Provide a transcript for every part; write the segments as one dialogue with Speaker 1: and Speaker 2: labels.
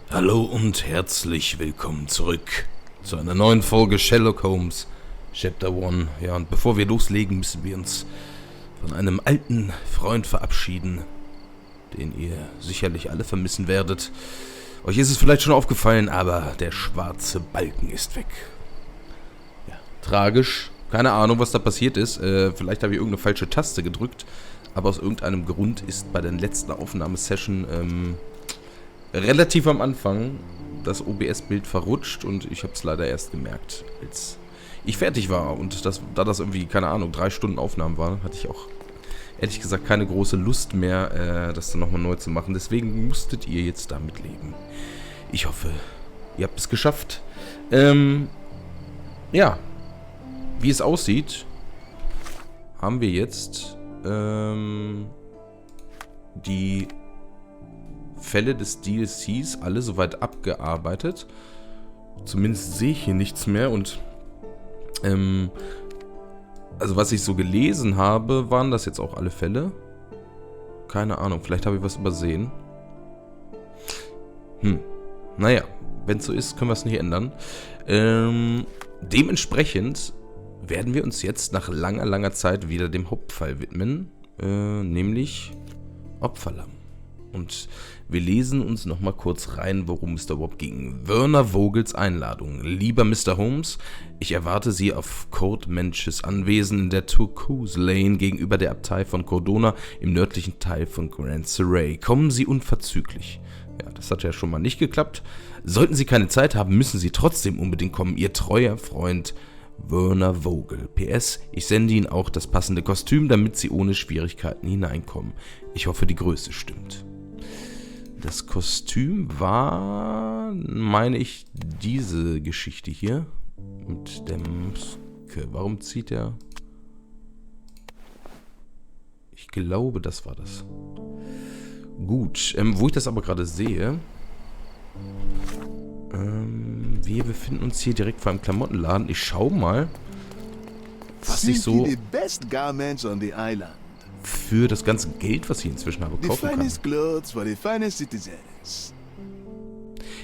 Speaker 1: Hallo und herzlich willkommen zurück zu einer neuen Folge Sherlock Holmes, Chapter 1. Ja, und bevor wir loslegen, müssen wir uns von einem alten Freund verabschieden, den ihr sicherlich alle vermissen werdet. Euch ist es vielleicht schon aufgefallen, aber der schwarze Balken ist weg. Ja, tragisch. Keine Ahnung, was da passiert ist. Vielleicht habe ich irgendeine falsche Taste gedrückt, aber aus irgendeinem Grund ist bei der letzten Aufnahmesession relativ am Anfang das OBS-Bild verrutscht und ich habe es leider erst gemerkt, als ich fertig war. Und da das irgendwie, keine Ahnung, 3 Stunden Aufnahmen waren, hatte ich auch ehrlich gesagt keine große Lust mehr, das dann nochmal neu zu machen. Deswegen musstet ihr jetzt damit leben. Ich hoffe, ihr habt es geschafft. Ja, wie es aussieht, haben wir jetzt die Fälle des DLCs alle soweit abgearbeitet. Zumindest sehe ich hier nichts mehr und also was ich so gelesen habe, waren das jetzt auch alle Fälle? Keine Ahnung, vielleicht habe ich was übersehen. Naja, wenn es so ist, können wir es nicht ändern. Dementsprechend werden wir uns jetzt nach langer Zeit wieder dem Hauptfall widmen, nämlich Opferlamm. Und wir lesen uns nochmal kurz rein, worum es da überhaupt ging. Werner Vogels Einladung. Lieber Mr. Holmes, ich erwarte Sie auf Kurt Mensches Anwesen in der Turquoise Lane gegenüber der Abtei von Cordona im nördlichen Teil von Grand Surrey. Kommen Sie unverzüglich. Ja, das hat ja schon mal nicht geklappt. Sollten Sie keine Zeit haben, müssen Sie trotzdem unbedingt kommen. Ihr treuer Freund Werner Vogel. PS, ich sende Ihnen auch das passende Kostüm, damit Sie ohne Schwierigkeiten hineinkommen. Ich hoffe, die Größe stimmt. Das Kostüm war, meine ich, diese Geschichte hier. Mit der Maske. Warum zieht er? Ich glaube, das war das. Gut, wo ich das aber gerade sehe. Wir befinden uns hier direkt vor einem Klamottenladen. Ich schau mal, was ich so für das ganze Geld, was ich inzwischen habe, kaufen kann.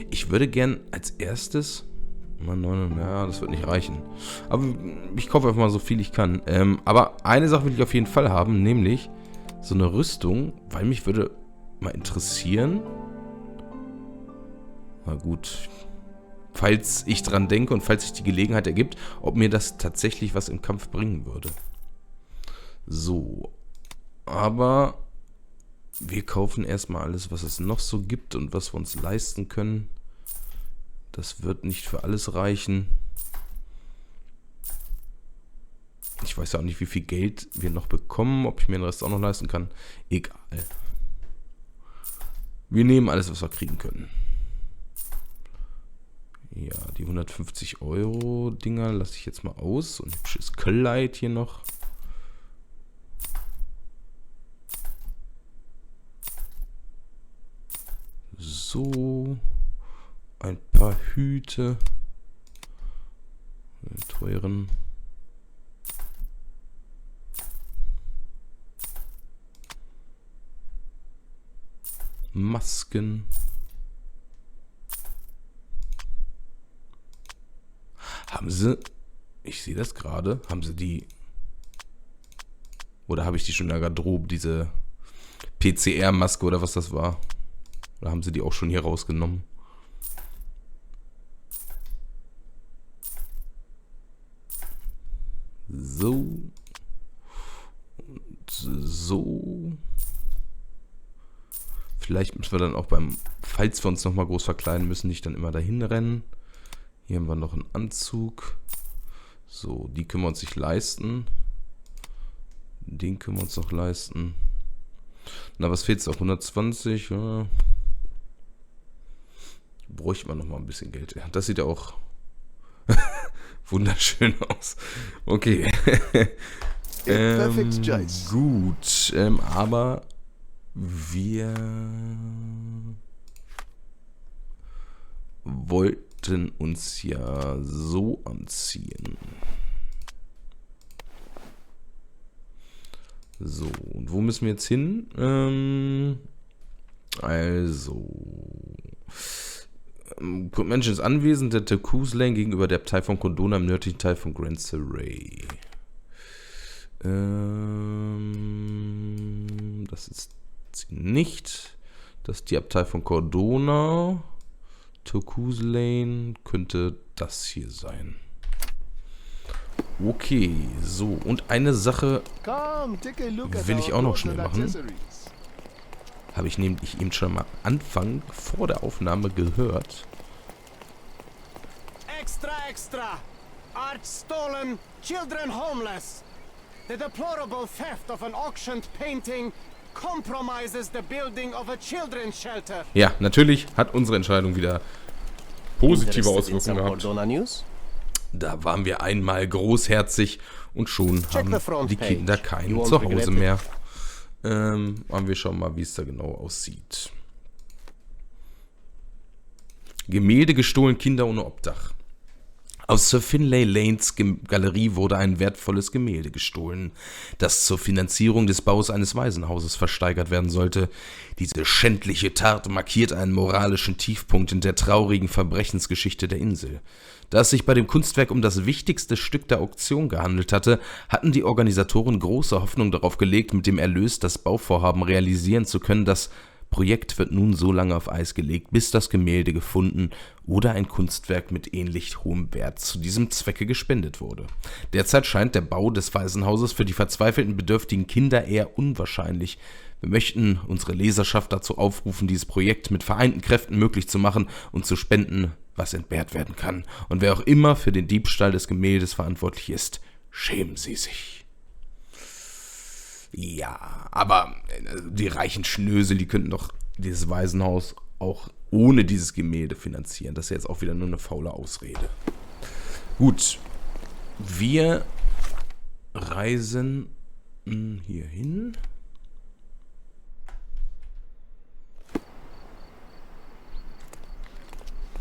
Speaker 1: Ich würde gern als erstes... Ja, das wird nicht reichen. Aber ich kaufe einfach mal so viel ich kann. Aber eine Sache will ich auf jeden Fall haben, nämlich so eine Rüstung, weil mich würde mal interessieren... Na gut, falls ich dran denke und falls sich die Gelegenheit ergibt, ob mir das tatsächlich was im Kampf bringen würde. So, aber wir kaufen erstmal alles, was es noch so gibt und was wir uns leisten können. Das wird nicht für alles reichen. Ich weiß ja auch nicht, wie viel Geld wir noch bekommen, ob ich mir den Rest auch noch leisten kann. Egal. Wir nehmen alles, was wir kriegen können. Ja, die 150 € Dinger lasse ich jetzt mal aus. Und ein hübsches Kleid hier noch. So. Ein paar Hüte. Teuren. Masken. Haben sie, ich sehe das gerade, haben sie die, oder habe ich die schon in der Garderobe, diese PCR-Maske oder was das war? Oder haben sie die auch schon hier rausgenommen? So. Und so. Vielleicht müssen wir dann auch falls wir uns nochmal groß verkleiden müssen, nicht dann immer dahin rennen. Hier haben wir noch einen Anzug. So, die können wir uns nicht leisten. Den können wir uns noch leisten. Na, was fehlt es noch? 120? Ja. Bräuchte man noch mal ein bisschen Geld. Ja, das sieht ja auch wunderschön aus. Okay. Gut, aber wir wollten uns ja so anziehen. So, und wo müssen wir jetzt hin? Also, Menschen ist anwesend, der Tecuse Lane gegenüber der Abtei von Cordona im nördlichen Teil von Grand Surrey. Das ist sie nicht. Das ist die Abtei von Cordona. Tecuse Lane könnte das hier sein. Okay, so. Und eine Sache will ich auch noch schnell machen. Habe ich nämlich eben schon mal Anfang vor der Aufnahme gehört.
Speaker 2: Extra, extra! Art stolen, children homeless. The deplorable theft of an auctioned painting compromises the building of a children's shelter.
Speaker 1: Ja, natürlich hat unsere Entscheidung wieder positive Auswirkungen gehabt. Da waren wir einmal großherzig und schon haben die Kinder kein Zuhause mehr. Und wir schauen mal, wie es da genau aussieht. Gemälde gestohlen, Kinder ohne Obdach. Aus Sir Finlay Lanes Galerie wurde ein wertvolles Gemälde gestohlen, das zur Finanzierung des Baus eines Waisenhauses versteigert werden sollte. Diese schändliche Tat markiert einen moralischen Tiefpunkt in der traurigen Verbrechensgeschichte der Insel. Da es sich bei dem Kunstwerk um das wichtigste Stück der Auktion gehandelt hatte, hatten die Organisatoren große Hoffnung darauf gelegt, mit dem Erlös das Bauvorhaben realisieren zu können. Das Projekt wird nun so lange auf Eis gelegt, bis das Gemälde gefunden oder ein Kunstwerk mit ähnlich hohem Wert zu diesem Zwecke gespendet wurde. Derzeit scheint der Bau des Waisenhauses für die verzweifelten bedürftigen Kinder eher unwahrscheinlich. Wir möchten unsere Leserschaft dazu aufrufen, dieses Projekt mit vereinten Kräften möglich zu machen und zu spenden, was entbehrt werden kann. Und wer auch immer für den Diebstahl des Gemäldes verantwortlich ist, schämen Sie sich. Ja, aber die reichen Schnösel, die könnten doch dieses Waisenhaus auch ohne dieses Gemälde finanzieren. Das ist jetzt auch wieder nur eine faule Ausrede. Gut, wir reisen hier hin.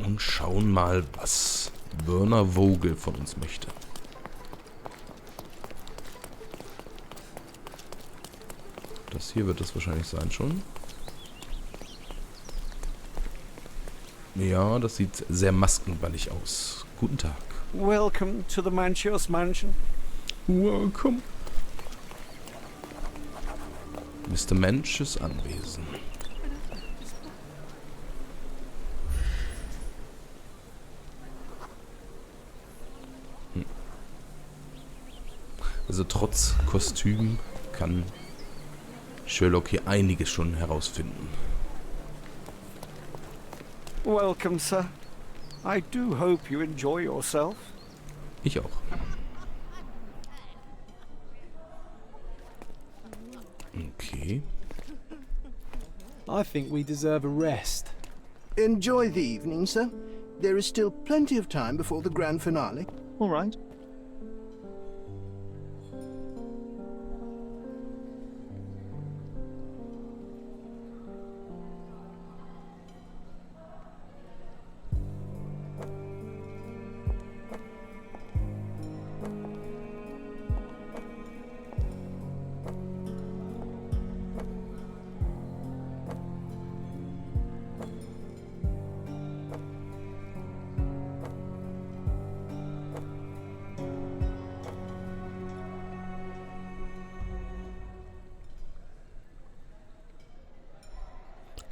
Speaker 1: Und schauen mal, was Werner Vogel von uns möchte. Das hier wird es wahrscheinlich sein schon. Ja, das sieht sehr maskenballig aus. Guten Tag.
Speaker 2: Welcome to the Manchur's Mansion.
Speaker 1: Welcome. Mr. Mensch ist anwesend. Also trotz Kostüm kann Sherlock hier einiges schon herausfinden.
Speaker 2: Welcome, sir. I do hope you enjoy yourself.
Speaker 1: Ich auch. Okay.
Speaker 3: I think we deserve a rest.
Speaker 4: Enjoy the evening, sir. There is still plenty of time before the grand finale.
Speaker 3: All right.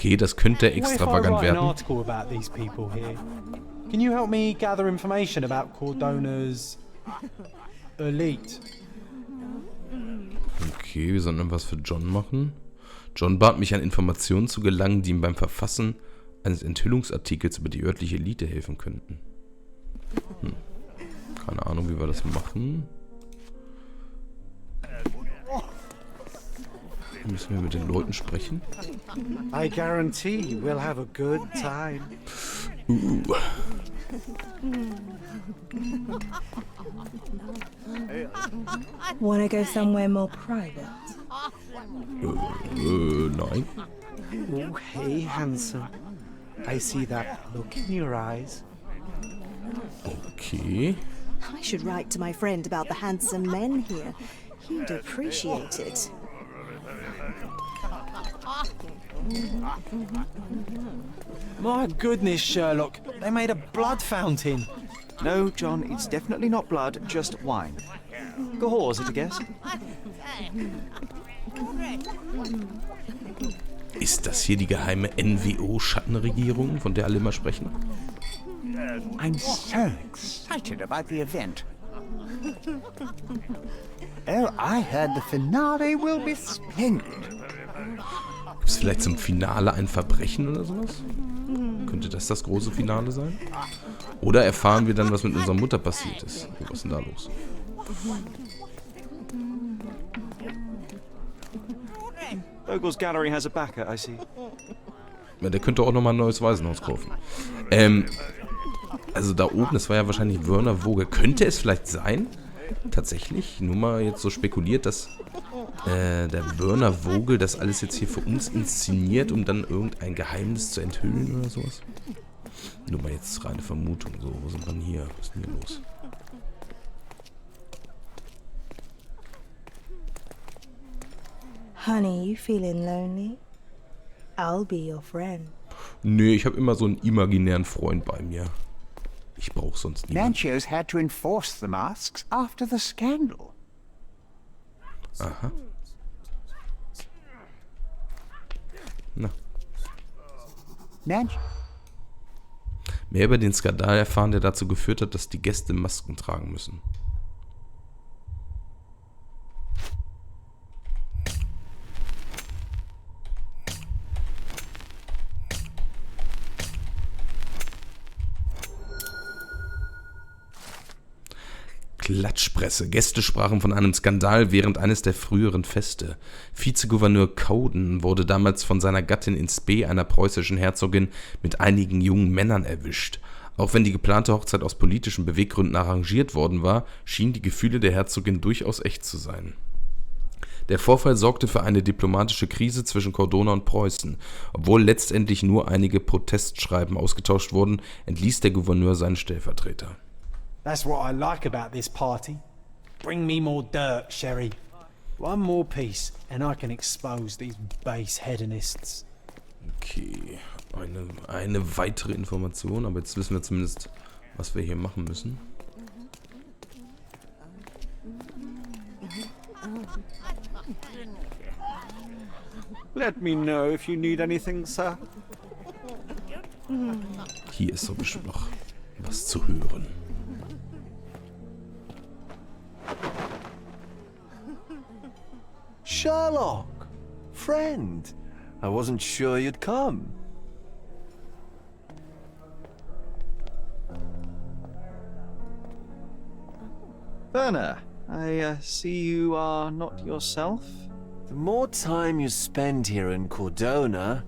Speaker 1: Okay, das könnte extravagant
Speaker 3: What if I write an
Speaker 1: werden.
Speaker 3: article about these people here? Can you help me gather information about Cordona's elite?
Speaker 1: Okay, wir sollten was für John machen. John bat mich, an Informationen zu gelangen, die ihm beim Verfassen eines Enthüllungsartikels über die örtliche Elite helfen könnten. Keine Ahnung, wie wir das machen. Müssen wir mit den Leuten sprechen?
Speaker 2: I guarantee we'll have a good time.
Speaker 5: Wanna go somewhere more private?
Speaker 1: Nein.
Speaker 2: Oh, hey, handsome. I see that look in your eyes.
Speaker 1: Okay.
Speaker 5: I should write to my friend about the handsome men here. He'd appreciate it.
Speaker 3: My goodness, Sherlock. They made a blood fountain.
Speaker 6: No, John, it's definitely not blood, just wine. Gehor, is it a guess?
Speaker 1: Ist das hier die geheime NWO-Schattenregierung, von der alle immer sprechen?
Speaker 7: I'm so excited about the event. Oh, I heard the finale will be splendid.
Speaker 1: Gibt es vielleicht zum Finale ein Verbrechen oder sowas? Könnte das große Finale sein? Oder erfahren wir dann, was mit unserer Mutter passiert ist? Oh, was ist denn da los?
Speaker 6: Ogle's Gallery has a backer, I see.
Speaker 1: Ja, der könnte auch nochmal ein neues Waisenhaus kaufen. Also da oben, das war ja wahrscheinlich Werner Vogel. Könnte es vielleicht sein, tatsächlich, nur mal jetzt so spekuliert, dass der Werner Vogel das alles jetzt hier für uns inszeniert, um dann irgendein Geheimnis zu enthüllen oder sowas? Nur mal jetzt reine Vermutung. So, wo sind wir denn hier? Was ist denn hier los?
Speaker 5: Honey, you feeling lonely? I'll be your friend.
Speaker 1: Nee, ich habe immer so einen imaginären Freund bei mir. Ich brauche sonst niemanden.
Speaker 7: Nanchos had to enforce the masks after the scandal.
Speaker 1: Aha. Na.
Speaker 7: Nanch
Speaker 1: Mehr über den Skandal erfahren, der dazu geführt hat, dass die Gäste Masken tragen müssen. Klatschpresse. Gäste sprachen von einem Skandal während eines der früheren Feste. Vizegouverneur Cowden wurde damals von seiner Gattin in Spee, einer preußischen Herzogin, mit einigen jungen Männern erwischt. Auch wenn die geplante Hochzeit aus politischen Beweggründen arrangiert worden war, schienen die Gefühle der Herzogin durchaus echt zu sein. Der Vorfall sorgte für eine diplomatische Krise zwischen Cortona und Preußen. Obwohl letztendlich nur einige Protestschreiben ausgetauscht wurden, entließ der Gouverneur seinen Stellvertreter.
Speaker 3: That's what I like about this party. Bring me more dirt, Sherry. One more piece, and I can expose these base hedonists.
Speaker 1: Okay, eine weitere Information, aber jetzt wissen wir zumindest, was wir hier machen müssen.
Speaker 6: Let me know if you need anything, sir.
Speaker 1: Hier ist so bestimmt noch was zu hören.
Speaker 8: Sherlock! Friend! I wasn't sure you'd come.
Speaker 6: Werner, I see you are not yourself.
Speaker 8: The more time you spend here in Cordona,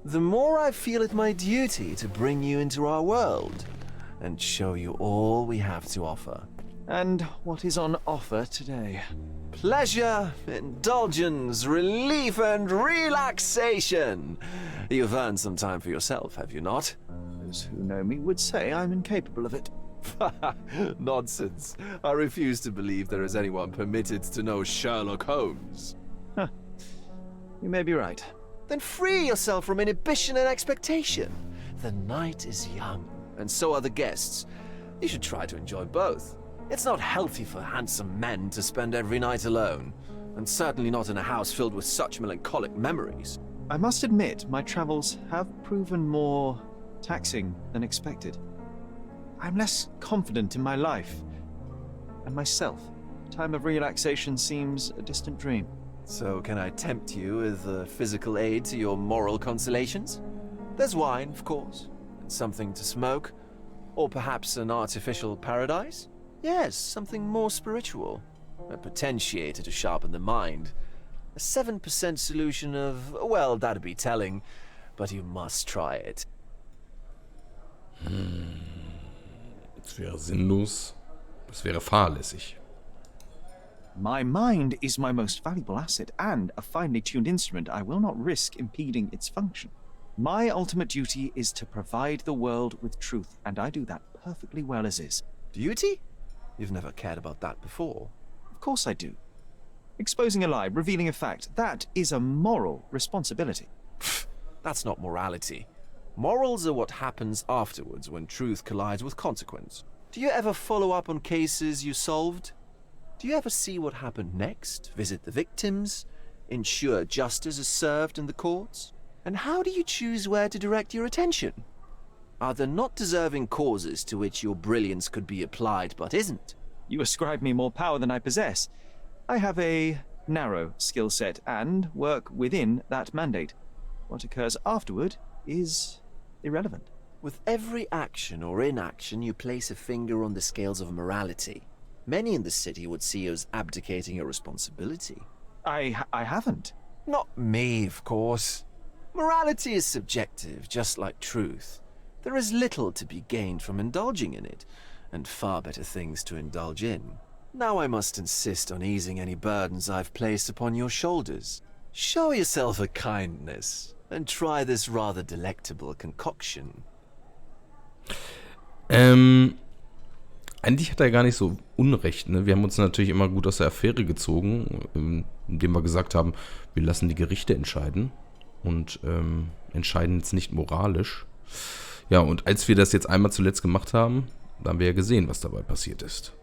Speaker 8: the more I feel it my duty to bring you into our world and show you all we have to offer.
Speaker 6: And what is on offer today?
Speaker 8: Pleasure, indulgence, relief, and relaxation. You've earned some time for yourself, have you not?
Speaker 6: Those who know me would say I'm incapable of it.
Speaker 8: Nonsense. I refuse to believe there is anyone permitted to know Sherlock Holmes.
Speaker 6: You may be right.
Speaker 8: Then free yourself from inhibition and expectation. The night is young, and so are the guests. You should try to enjoy both. It's not healthy for handsome men to spend every night alone, and certainly not in a house filled with such melancholic memories.
Speaker 6: I must admit, my travels have proven more taxing than expected. I'm less confident in my life and myself. Time of relaxation seems a distant dream.
Speaker 8: So can I tempt you with a physical aid to your moral consolations? There's wine, of course, and something to smoke, or perhaps an artificial paradise? Yes, something more spiritual. A potentiator to sharpen the mind. A 7% solution of, well, that'd be telling, but you must try it.
Speaker 1: Das wäre sinnlos. Das wäre fahrlässig.
Speaker 6: My mind is my most valuable asset and a finely tuned instrument I will not risk impeding its function. My ultimate duty is to provide the world with truth, and I do that perfectly well as is.
Speaker 8: Duty? You've never cared about that before.
Speaker 6: Of course I do. Exposing a lie, revealing a fact, that is a moral responsibility.
Speaker 8: That's not morality. Morals are what happens afterwards when truth collides with consequence. Do you ever follow up on cases you solved? Do you ever see what happened next, visit the victims, ensure justice is served in the courts? And how do you choose where to direct your attention? Are there not deserving causes to which your brilliance could be applied but isn't?
Speaker 6: You ascribe me more power than I possess. I have a narrow skill set and work within that mandate. What occurs afterward is irrelevant.
Speaker 8: With every action or inaction, you place a finger on the scales of morality. Many in the city would see you as abdicating a responsibility.
Speaker 6: I haven't.
Speaker 8: Not me, of course. Morality is subjective, just like truth. There is little to be gained from indulging in it, and far better things to indulge in. Now I must insist on easing any burdens I've placed upon your shoulders. Show yourself a kindness, and try this rather delectable concoction.
Speaker 1: Eigentlich hat er gar nicht so Unrecht, ne? Wir haben uns natürlich immer gut aus der Affäre gezogen, indem wir gesagt haben, wir lassen die Gerichte entscheiden und entscheiden jetzt nicht moralisch. Ja, und als wir das jetzt einmal zuletzt gemacht haben, da haben wir ja gesehen, was dabei passiert ist.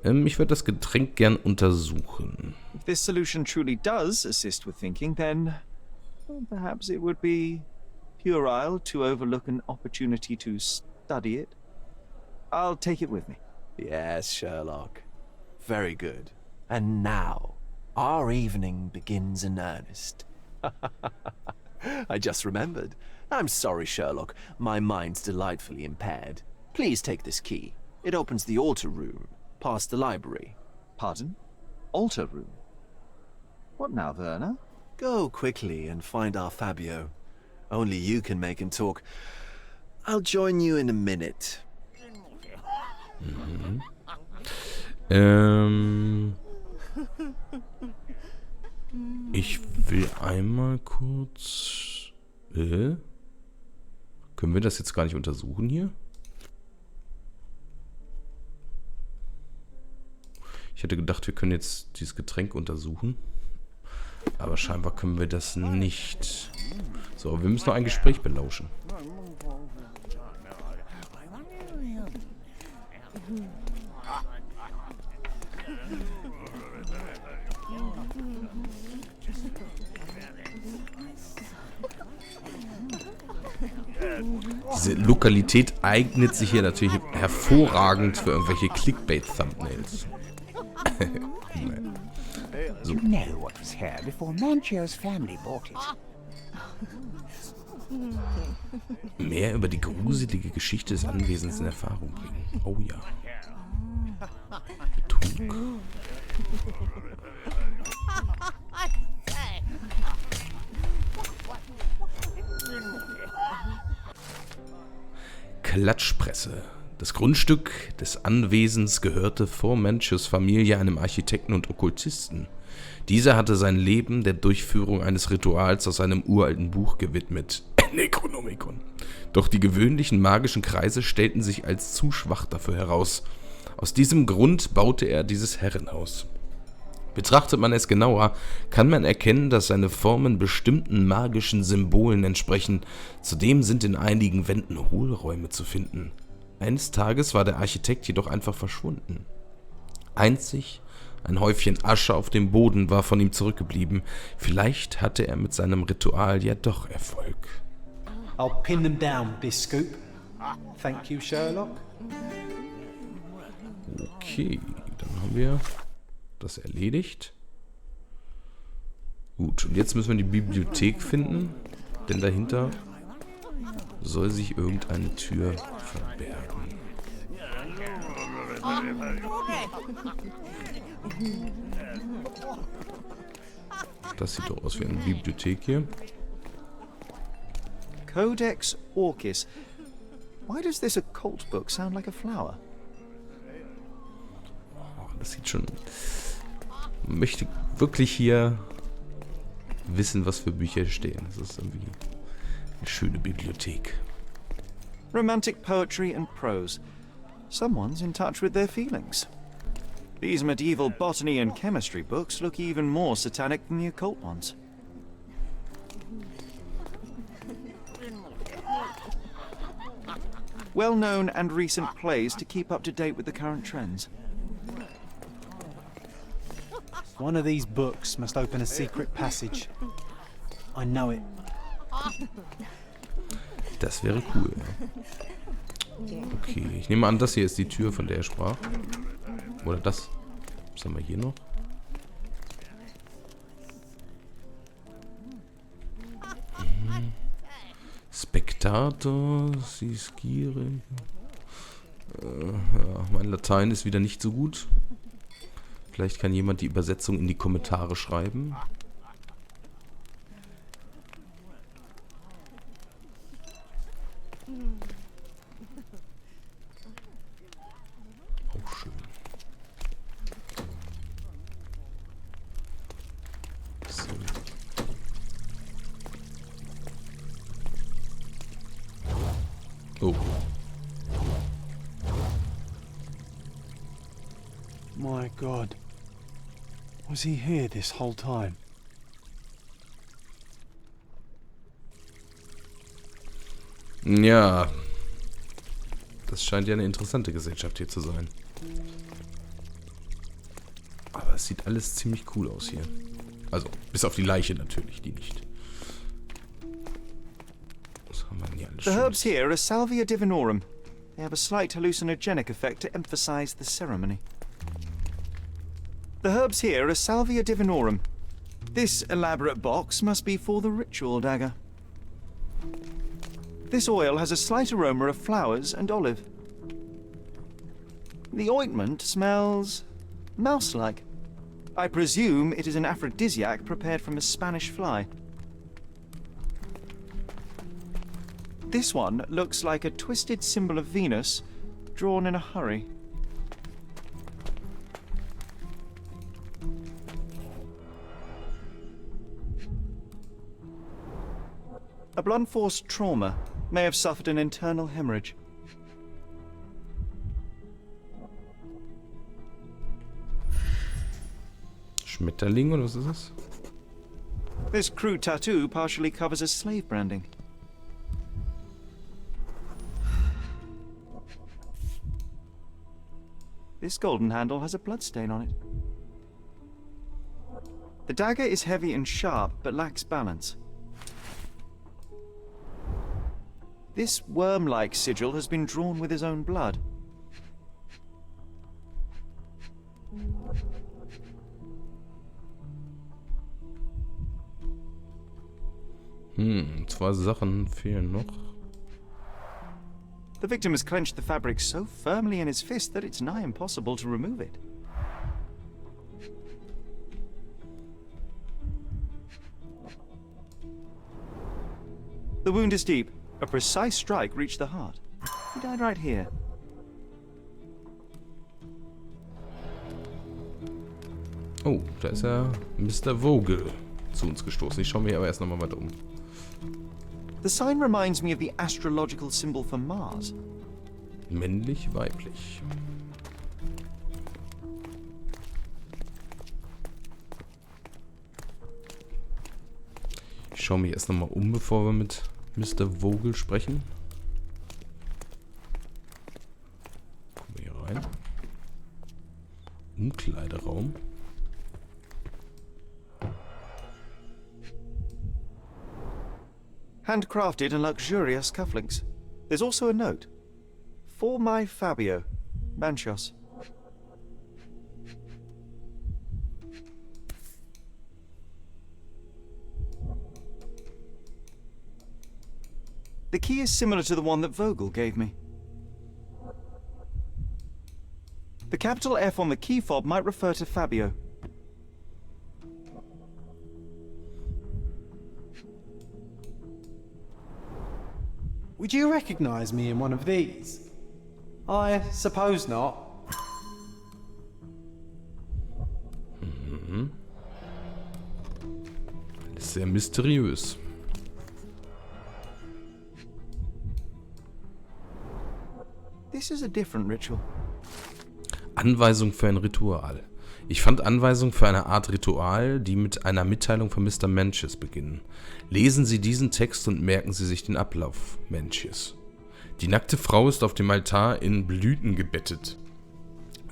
Speaker 1: Ich würde das Getränk gern untersuchen.
Speaker 6: If this solution truly does assist with thinking, then perhaps it would be puerile to overlook an opportunity to study it. I'll take it with me.
Speaker 8: Yes, Sherlock. Very good. And now, our evening begins in earnest. I just remembered. I'm sorry, Sherlock. My mind's delightfully impaired. Please take this key. It opens the altar room, past the library.
Speaker 6: Pardon? Altar room? What now, Werner?
Speaker 8: Go quickly and find our Fabio. Only you can make him talk. I'll join you in a minute.
Speaker 1: Ich will einmal kurz... Können wir das jetzt gar nicht untersuchen hier? Ich hätte gedacht, wir können jetzt dieses Getränk untersuchen. Aber scheinbar können wir das nicht. So, wir müssen noch ein Gespräch belauschen. Diese Lokalität eignet sich hier natürlich hervorragend für irgendwelche Clickbait-Thumbnails. So.
Speaker 7: You know what was here before Manchio's family bought it.
Speaker 1: Mehr über die gruselige Geschichte des Anwesens in Erfahrung bringen. Oh ja. Betrug. Klatschpresse. Das Grundstück des Anwesens gehörte vor Manchios Familie einem Architekten und Okkultisten. Dieser hatte sein Leben der Durchführung eines Rituals aus einem uralten Buch gewidmet. Necronomicon. Doch die gewöhnlichen magischen Kreise stellten sich als zu schwach dafür heraus. Aus diesem Grund baute er dieses Herrenhaus. Betrachtet man es genauer, kann man erkennen, dass seine Formen bestimmten magischen Symbolen entsprechen. Zudem sind in einigen Wänden Hohlräume zu finden. Eines Tages war der Architekt jedoch einfach verschwunden. Einzig ein Häufchen Asche auf dem Boden war von ihm zurückgeblieben. Vielleicht hatte er mit seinem Ritual ja doch Erfolg.
Speaker 3: I'll pin them down with this scoop. Thank you, Sherlock.
Speaker 1: Okay, dann haben wir das erledigt. Gut, und jetzt müssen wir die Bibliothek finden, denn dahinter soll sich irgendeine Tür verbergen. Das sieht doch aus wie eine Bibliothek hier.
Speaker 6: Codex Orchis. Why does this occult book sound like a flower?
Speaker 1: Oh, das sieht schon... Man möchte wirklich hier wissen, was für Bücher stehen. Das ist irgendwie eine schöne Bibliothek.
Speaker 6: Romantic poetry and prose. Someone's in touch with their feelings. These medieval botany and chemistry books look even more satanic than the occult ones. well-known and recent plays to keep up to date with the current trends.
Speaker 3: One of these books must open a secret passage. I know it.
Speaker 1: Das wäre cool. Okay, ich nehme an, das hier ist die Tür, von der er sprach. Oder das. Was haben wir hier noch? Spektator, Siskire. Ja, mein Latein ist wieder nicht so gut. Vielleicht kann jemand die Übersetzung in die Kommentare schreiben. Auch schön. So. Oh.
Speaker 3: My God. Was he here this whole time?
Speaker 1: Ja. Das scheint ja eine interessante Gesellschaft hier zu sein. Aber es sieht alles ziemlich cool aus hier. Also, bis auf die Leiche natürlich, die nicht. Was haben wir denn hier alles
Speaker 6: The herbs
Speaker 1: Schönes?
Speaker 6: here are Salvia divinorum. They have a slight hallucinogenic effect to emphasize the ceremony. The herbs here are Salvia divinorum. This elaborate box must be for the ritual dagger. This oil has a slight aroma of flowers and olive. The ointment smells mouse-like. I presume it is an aphrodisiac prepared from a Spanish fly. This one looks like a twisted symbol of Venus, drawn in a hurry. A blunt-force trauma may have suffered an internal hemorrhage.
Speaker 1: Schmetterling oder was ist das?
Speaker 6: This crude tattoo partially covers a slave branding. This golden handle has a bloodstain on it. The dagger is heavy and sharp, but lacks balance. This worm-like sigil has been drawn with his own blood.
Speaker 1: Zwei Sachen fehlen noch.
Speaker 6: The victim has clenched the fabric so firmly in his fist that it's nigh impossible to remove it. The wound is deep. A precise strike reached the heart. He died right here.
Speaker 1: Oh, da ist ja Mr. Vogel zu uns gestoßen. Ich schaue mir aber erst nochmal weiter um.
Speaker 6: The sign reminds me of the astrological symbol for Mars.
Speaker 1: Männlich, weiblich. Ich schaue mich erst nochmal um, bevor wir mit Mr. Vogel sprechen. Gucken wir hier rein. Umkleideraum.
Speaker 6: Handcrafted and luxurious cufflinks. There's also a note. For my Fabio, Manchos. The key is similar to the one that Vogel gave me. The capital F on the key fob might refer to Fabio.
Speaker 3: Would you recognize me in one of these? I suppose not.
Speaker 1: Alles sehr mysteriös.
Speaker 6: This is a different ritual.
Speaker 1: Anweisung für ein Ritual. Ich fand Anweisungen für eine Art Ritual, die mit einer Mitteilung von Mr. Manchis beginnen. Lesen Sie diesen Text und merken Sie sich den Ablauf, Manchis. Die nackte Frau ist auf dem Altar in Blüten gebettet.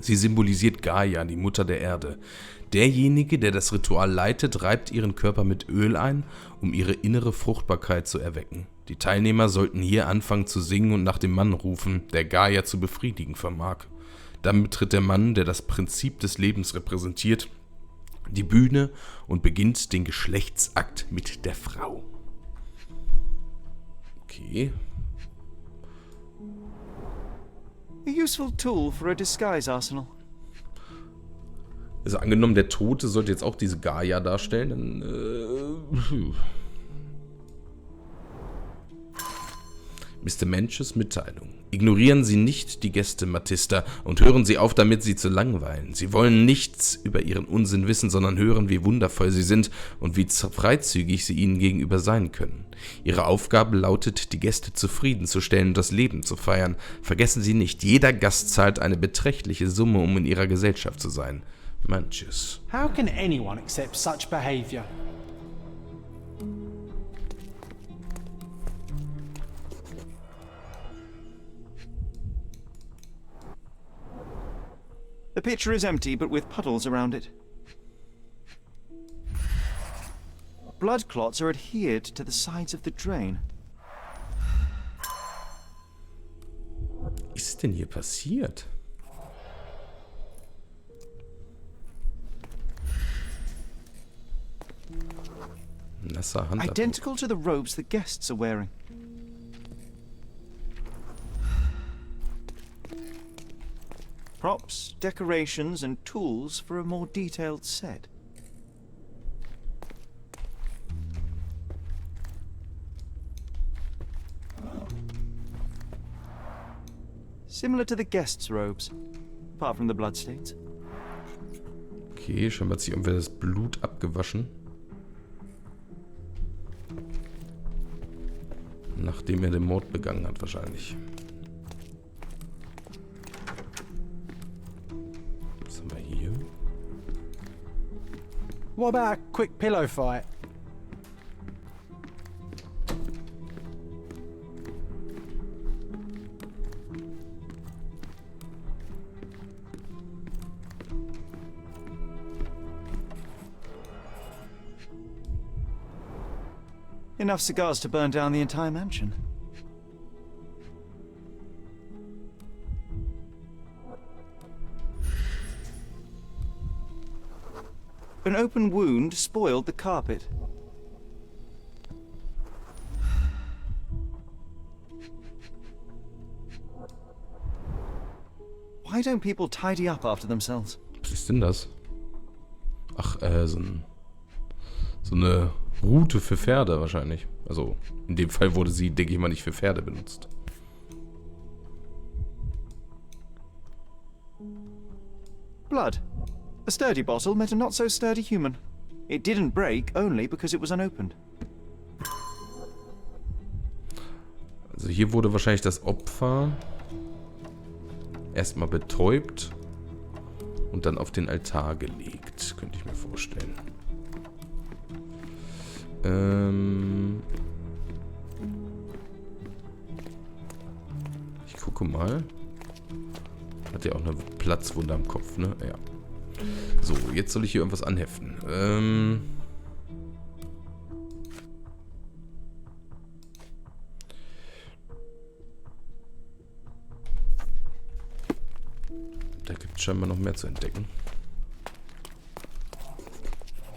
Speaker 1: Sie symbolisiert Gaia, die Mutter der Erde. Derjenige, der das Ritual leitet, reibt ihren Körper mit Öl ein, um ihre innere Fruchtbarkeit zu erwecken. Die Teilnehmer sollten hier anfangen zu singen und nach dem Mann rufen, der Gaia zu befriedigen vermag. Dann betritt der Mann, der das Prinzip des Lebens repräsentiert, die Bühne und beginnt den Geschlechtsakt mit der Frau. Okay.
Speaker 6: A useful tool for a disguise arsenal.
Speaker 1: Also angenommen, der Tote sollte jetzt auch diese Gaia darstellen, dann Mr. Menches Mitteilung. Ignorieren Sie nicht die Gäste, Matista, und hören Sie auf damit, sie zu langweilen. Sie wollen nichts über ihren Unsinn wissen, sondern hören, wie wundervoll sie sind und wie freizügig sie ihnen gegenüber sein können. Ihre Aufgabe lautet, die Gäste zufriedenzustellen und das Leben zu feiern. Vergessen Sie nicht, jeder Gast zahlt eine beträchtliche Summe, um in ihrer Gesellschaft zu sein. Manches.
Speaker 3: How can anyone accept such behaviour?
Speaker 6: The pitcher is empty, but with puddles around it. Blood clots are adhered to the sides of the drain.
Speaker 1: Was ist denn hier passiert? Nasser Handabdruck.
Speaker 6: Identical to the robes the guests are wearing. Props, decorations, and tools for a more detailed set. Similar to the guests' robes, apart from the bloodstains.
Speaker 1: Okay, scheinbar hat sich irgendwer das Blut abgewaschen. Nachdem er den Mord begangen hat, wahrscheinlich. Was haben wir hier?
Speaker 3: What about a quick pillow fight?
Speaker 6: Enough cigars to burn down the entire mansion. An open wound spoiled the carpet. Why don't people tidy up after themselves?
Speaker 1: Was ist denn das? Ach, so eine Rute für Pferde wahrscheinlich. Also, in dem Fall wurde sie, denke ich mal, nicht für Pferde benutzt.
Speaker 6: Blood. A sturdy bottle met a not so sturdy human. It didn't break only because it was unopened.
Speaker 1: Also hier wurde wahrscheinlich das Opfer erstmal betäubt und dann auf den Altar gelegt, könnte ich mir vorstellen. Ich gucke mal. Hat ja auch eine Platzwunde am Kopf, ne? Ja. So, jetzt soll ich hier irgendwas anheften. Da gibt es scheinbar noch mehr zu entdecken.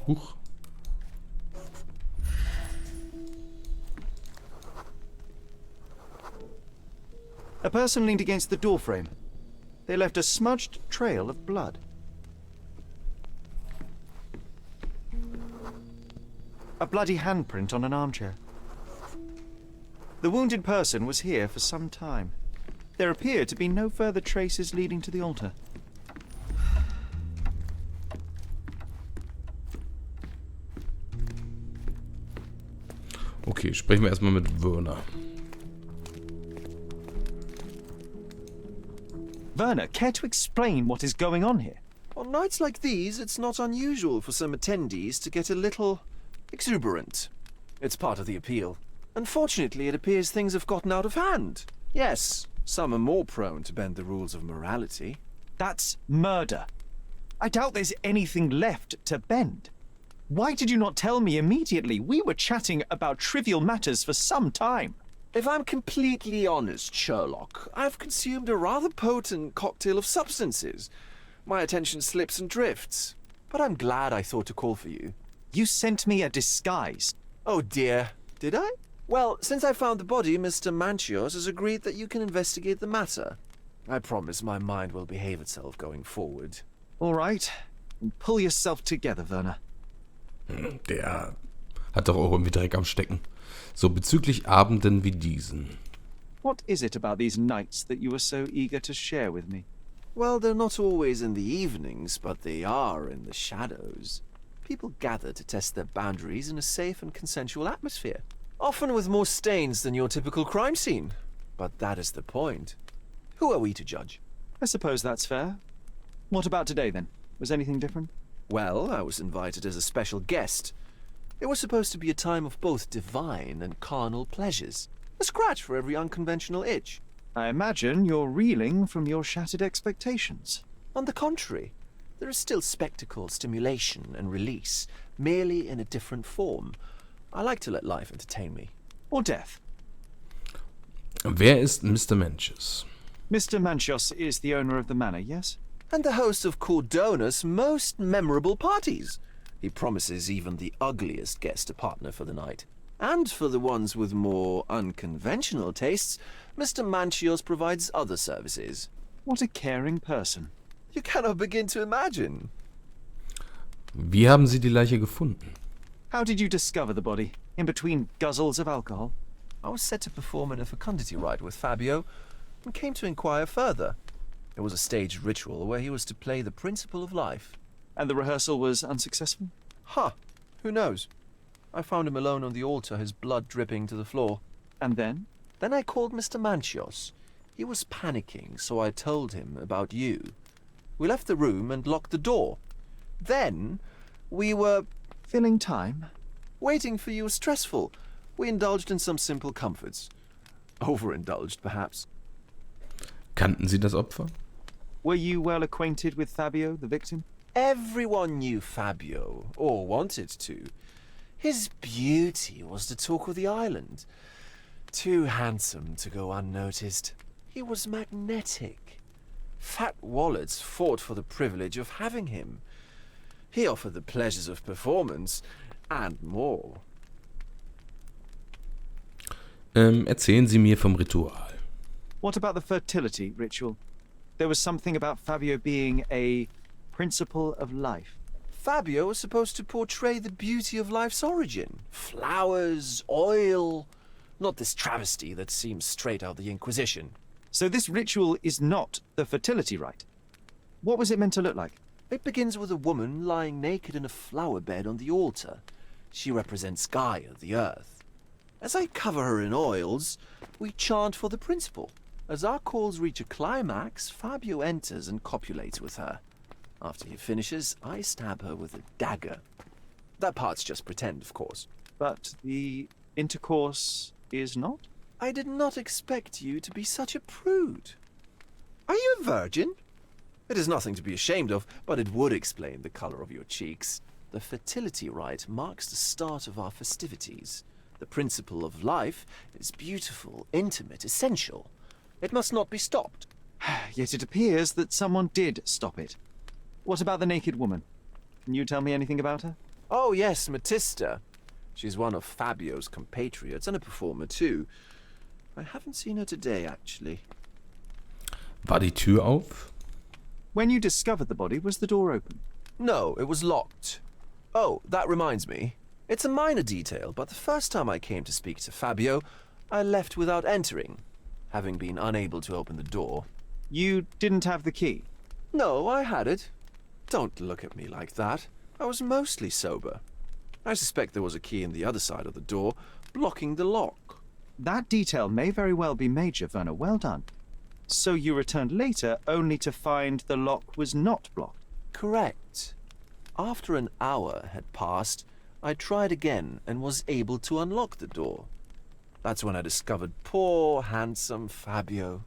Speaker 1: Huch.
Speaker 6: A person leaned against the doorframe. They left a smudged trail of blood. A bloody handprint on an armchair. The wounded person was here for some time. There appear to be no further traces leading to the altar.
Speaker 1: Okay, sprechen wir erstmal mit Werner.
Speaker 6: Werner, care to explain what is going on here?
Speaker 8: On nights like these, it's not unusual for some attendees to get a little exuberant. It's part of the appeal. Unfortunately, it appears things have gotten out of hand. Yes, some are more prone to bend the rules of morality.
Speaker 6: That's murder. I doubt there's anything left to bend. Why did you not tell me immediately? We were chatting about trivial matters for some time.
Speaker 8: If I'm completely honest, Sherlock, I've consumed a rather potent cocktail of substances. My attention slips and drifts. But I'm glad I thought to call for you.
Speaker 6: You sent me a disguise.
Speaker 8: Oh dear, did I? Well, since I found the body, Mr. Manchios has agreed that you can investigate the matter. I promise my mind will behave itself going forward.
Speaker 6: All right. Pull yourself together, Werner.
Speaker 1: Der hat doch auch irgendwie Dreck am Stecken. So bezüglich Abenden wie diesen.
Speaker 6: What is it about these nights that you were so eager to share with me?
Speaker 8: Well, they're not always in the evenings, but they are in the shadows. People gather to test their boundaries in a safe and consensual atmosphere. Often with more stains than your typical crime scene. But that is the point. Who are we to judge?
Speaker 6: I suppose that's fair. What about today, then? Was anything different?
Speaker 8: Well, I was invited as a special guest. It was supposed to be a time of both divine and carnal pleasures. A scratch for every unconventional itch.
Speaker 6: I imagine you're reeling from your shattered expectations.
Speaker 8: On the contrary, there is still spectacle, stimulation, and release, merely in a different form. I like to let life entertain me.
Speaker 6: Or death.
Speaker 1: Wer ist Mr. Manchios?
Speaker 6: Mr. Manchios is the owner of the manor, yes?
Speaker 8: And the host of Cordona's most memorable parties. He promises even the ugliest guest a partner for the night. And for the ones with more unconventional tastes, Mr. Manchios provides other services.
Speaker 6: What a caring person.
Speaker 8: You cannot begin to imagine.
Speaker 1: Wie haben Sie die Leiche gefunden?
Speaker 6: How did you discover the body? In between guzzles of alcohol?
Speaker 8: I was set to perform in a fecundity rite with Fabio and came to inquire further. It was a staged ritual where he was to play the principle of life.
Speaker 6: And the rehearsal was unsuccessful?
Speaker 8: Who knows? I found him alone on the altar, his blood dripping to the floor.
Speaker 6: And then?
Speaker 8: Then I called Mr. Manchios. He was panicking, so I told him about you. We left the room and locked the door. Then we were...
Speaker 6: Filling time?
Speaker 8: Waiting for you was stressful. We indulged in some simple comforts. Overindulged, perhaps.
Speaker 1: Kannten Sie das Opfer?
Speaker 6: Were you well acquainted with Fabio, the victim?
Speaker 8: Everyone knew Fabio, or wanted to. His beauty was the talk of the island. Too handsome to go unnoticed. He was magnetic. Fat wallets fought for the privilege of having him. He offered the pleasures of performance, and more.
Speaker 1: Erzählen Sie mir vom Ritual.
Speaker 6: What about the fertility ritual? There was something about Fabio being a principle of life.
Speaker 8: Fabio was supposed to portray the beauty of life's origin. Flowers, oil. Not this travesty that seems straight out of the Inquisition.
Speaker 6: So this ritual is not the fertility rite. What was it meant to look like?
Speaker 8: It begins with a woman lying naked in a flower bed on the altar. She represents Gaia, the earth. As I cover her in oils, we chant for the principle. As our calls reach a climax, Fabio enters and copulates with her. After he finishes, I stab her with a dagger. That part's just pretend, of course.
Speaker 6: But the intercourse is not?
Speaker 8: I did not expect you to be such a prude. Are you a virgin? It is nothing to be ashamed of, but it would explain the color of your cheeks. The fertility rite marks the start of our festivities. The principle of life is beautiful, intimate, essential. It must not be stopped.
Speaker 6: Yet it appears that someone did stop it. What about the naked woman? Can you tell me anything about her?
Speaker 8: Oh yes, Matista. She's one of Fabio's compatriots and a performer too. I haven't seen her today, actually.
Speaker 1: War die Tür auf?
Speaker 6: When you discovered the body, was the door open?
Speaker 8: No, it was locked. Oh, that reminds me. It's a minor detail, but the first time I came to speak to Fabio, I left without entering, having been unable to open the door.
Speaker 6: You didn't have the key?
Speaker 8: No, I had it. Don't look at me like that. I was mostly sober. I suspect there was a key in the other side of the door, blocking the lock.
Speaker 6: That detail may very well be major, Werner. Well done. So you returned later only to find the lock was not blocked?
Speaker 8: Correct. After an hour had passed, I tried again and was able to unlock the door. That's when I discovered poor, handsome Fabio.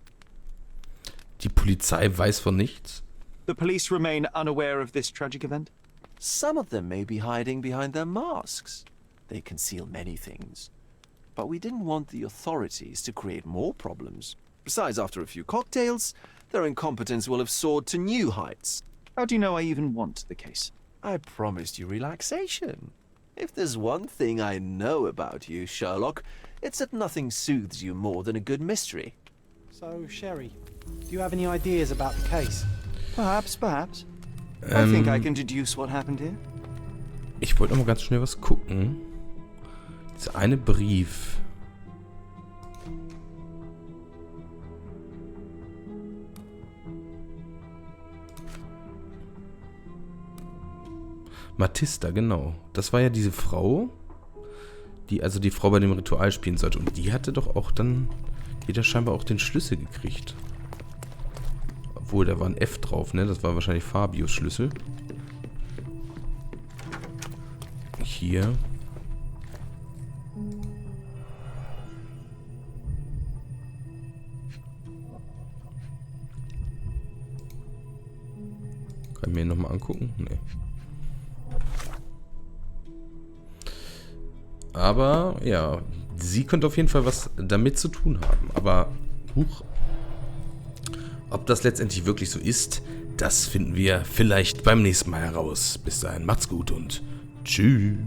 Speaker 1: Die Polizei weiß von nichts?
Speaker 6: The police remain unaware of this tragic event?
Speaker 8: Some of them may be hiding behind their masks. They conceal many things. But we didn't want the authorities to create more problems. Besides, after a few cocktails, their incompetence will have soared to new heights.
Speaker 6: How do you know I even want the case?
Speaker 8: I promised you relaxation. If there's one thing I know about you, Sherlock, it's that nothing soothes you more than a good mystery.
Speaker 3: So, Sherry, do you have any ideas about the case?
Speaker 6: Perhaps. I think I can deduce what happened here.
Speaker 1: Ich wollte noch mal ganz schnell was gucken. Dieser eine Brief. Matista, genau. Das war ja diese Frau, die also die Frau bei dem Ritual spielen sollte. Und die hatte doch auch dann, die hat ja scheinbar auch den Schlüssel gekriegt. Obwohl, da war ein F drauf, ne? Das war wahrscheinlich Fabios Schlüssel. Hier. Kann ich mir nochmal angucken? Nee. Aber, ja, sie könnte auf jeden Fall was damit zu tun haben. Aber, ob das letztendlich wirklich so ist, das finden wir vielleicht beim nächsten Mal heraus. Bis dahin, macht's gut und tschüss.